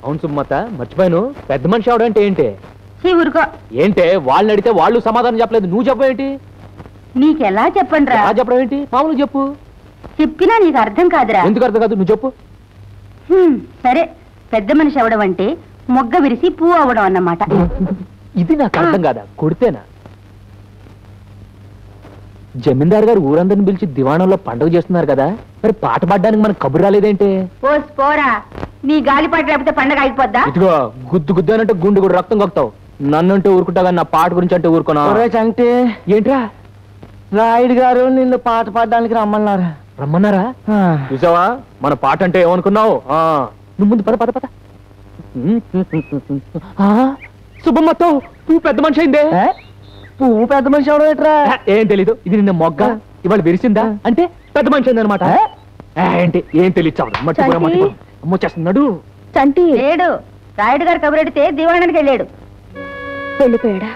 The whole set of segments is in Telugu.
అవును సుమ్మత, మర్చిపోయాను. పెద్ద మనిషి అవడం అంటే ఏంటి? ఊరుకో. ఏంటే వాళ్ళని అడిగితే వాళ్ళు సమాధానం చెప్పలేదు, నువ్వు చెప్పేంటి? నీకెలా చెప్పండి రా. చెప్పడం ఏంటి? మామూలు చెప్పు. చెప్పినా నీకు అర్థం కాదురా. ఎందుకు అర్థం కాదు? నువ్వు చెప్పు. సరే, పెద్ద మనిషి అవడం అంటే మొగ్గ విరిసి పువ్వు అవడం అన్నమాట. ఇది నాకు అర్థం కాదా? కొడితేనా? జమీందారు గారు ఊరందరిని పిలిచి దివాణంలో పండుగ చేస్తున్నారు కదా, మరి పాట పాడడానికి మనకు కబురు రాలేదేంటి? పోరా, నీ గాలిపాట లేకపోతే పండగ అయిపోద్దా? ఇదిగో గుద్దు గుద్దు అంటే గుండు కూడా రక్తం కొక్తావు. నన్నంటే ఊరుకుంటా కానీ నా పాట గురించి అంటే ఊరుకున్నా. అంటే ఏంట్రా? రాయుడు గారు నిన్ను పాట పాడడానికి రమ్మన్నారా? రమ్మన్నారా? చూసావా మన పాట అంటే ఏమనుకున్నావు? నువ్వు ముందు పద పద పద. శుభమ్మతో నువ్వు పెద్ద మనిషి అయిందే. పువ్వు పెద్ద మనిషి అవడం ఏంట్రా? ఏం తెలీదు. ఇది నిన్న మొగ్గ ఇవాళ విరిసిందా అంటే పెద్ద మనిషి అయింది అనమాట. ఏంటి ఏం తెలియదు. అమ్మొచ్చేస్తున్నాడు. చంటి లేడు. రాయుడు గారు కబురెడితే దివాణానికి వెళ్ళాడు. వెళ్ళిపోయాడా?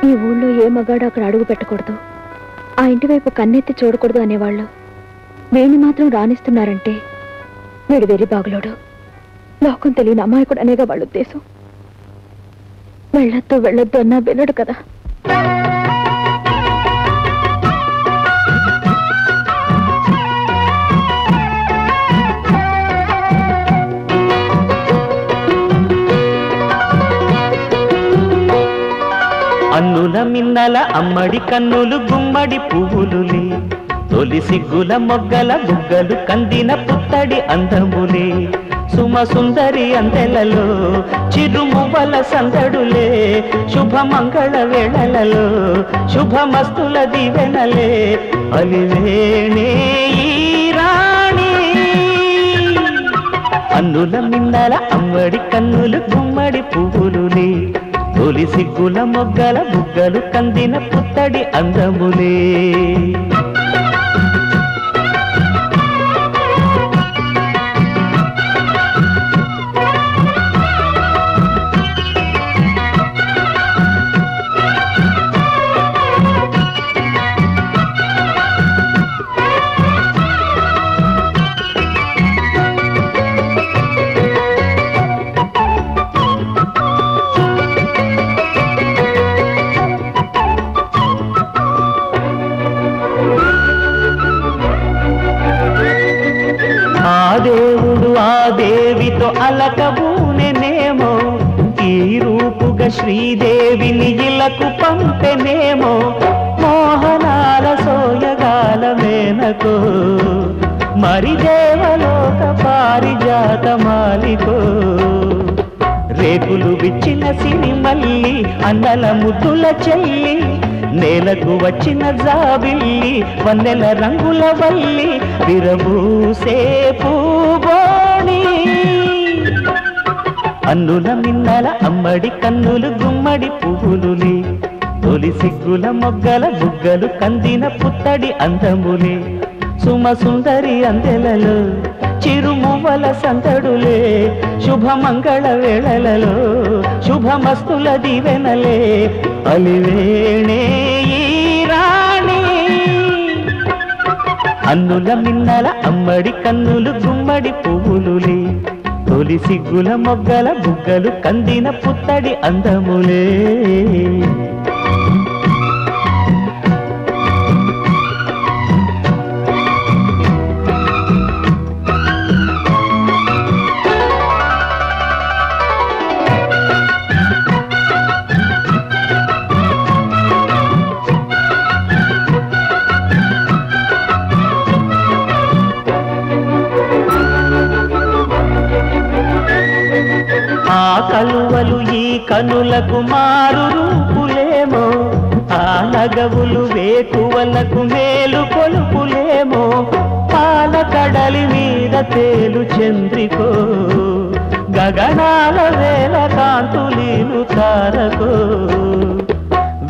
ఈ ఊళ్ళో ఏ మగాడు అక్కడ అడుగు పెట్టకూడదు, ఆ ఇంటి వైపు కన్నెత్తి చూడకూడదు అనేవాళ్ళు వీణ్ణి మాత్రం రాణిస్తున్నారంటే వీడు వెర్రి బాగులోడు, లోకం తెలియని అమాయకుడు అనేగా వాళ్ళ ఉద్దేశం. వెళ్ళొద్దు వెళ్ళొద్దు అన్నా వినడు కదా. అన్నుల మిన్నల అమ్మడి కన్నులు గుమ్మడి పువ్వులులే, తొలి సిగ్గుల మొగ్గల బుగ్గలు కందిన పుత్తడి అందములే, సుమ సుందరి అందెలలో చిరుమువ్వల సందడులే, శుభమంగళ వేళలలో శుభమస్తుల దివెనలే, అలివేణే ఈ రాణి. అన్నుల మిన్నల అమ్మడి కన్నులు గుమ్మడి పువ్వులులే, తొలి సిగ్గుల మొగ్గల బుగ్గలు కందిన పుత్తడి అందములే. దేవుడు ఆ దేవితో అలకబూనెనేమో, ఈ రూపుగా శ్రీదేవిని ఇలకు పంపెనేమో, మోహనాల సోయగాల మేనకో మరి దేవలోక పారిజాత మాలికో, రేకులు విచ్చిన సిరిమల్లి అన్నల ముద్దుల చెల్లి, నేలకు వచ్చిన జాబిల్లి వన్నెల రంగుల వల్లి, విరబూసే పూబోణి. అన్నుల మిన్నల అమ్మడి కన్నులు గుమ్మడి పువ్వులులే, తొలి సిగ్గుల మొగ్గల బుగ్గలు కందిన పుత్తడి అందములే, సుమ సుందరి అందెలలో చిరుమువ్వల సందడులే, శుభమంగళ వేళలలో శుభమస్తుల దివెనలే, అలివేణే ఈ రాణి. అన్నుల మిన్నల అమ్మడి కన్నులు గుమ్మడి పువ్వులులే, తొలి సిగ్గుల మొగ్గల బుగ్గలు కందిన పుత్తడి అందములే. కలువలు ఈ కనులకు మారు రూపులేమో, ఆ నగవులు వేకువలకు మేలు కొలుపులేమో, పాల కడలి మీద తేలు చంద్రికో, గగనాల వేల కాంతులీలు తారకో,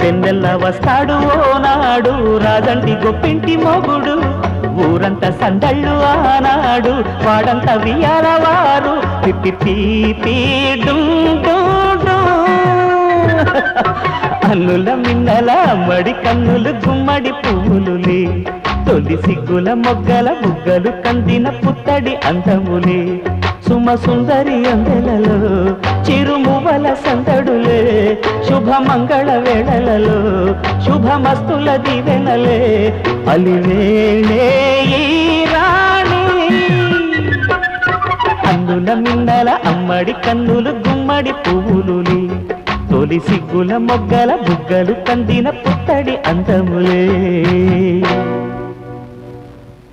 వెన్నెల్ల వస్తాడు ఓనాడు రాజంటి గొప్పింటి మొగుడు, ఊర ఊరంత సందళ్ళు ఆనాడు వాడంత వియాలవారు పిప్పి పీపీ డుం డుం డుం. అన్నుల మిన్నల మడి కన్నులు గుమ్మడి పువ్వులులే తొలి సిగ్గుల మొగ్గల బుగ్గలు కందిన పుత్తడి అందములే సుమ సుందరి అందెలలో చిరుమువల సందడులే శుభమంగళ వేళలలో శుభమస్తుల దివెనలే అలివేళే ఈ రాణి. అన్నుల మిన్నల అమ్మడి కన్నులు గుమ్మడి పువ్వులులే తొలి సిగ్గుల మొగ్గల బుగ్గలు కందిన పుత్తడి అందములే.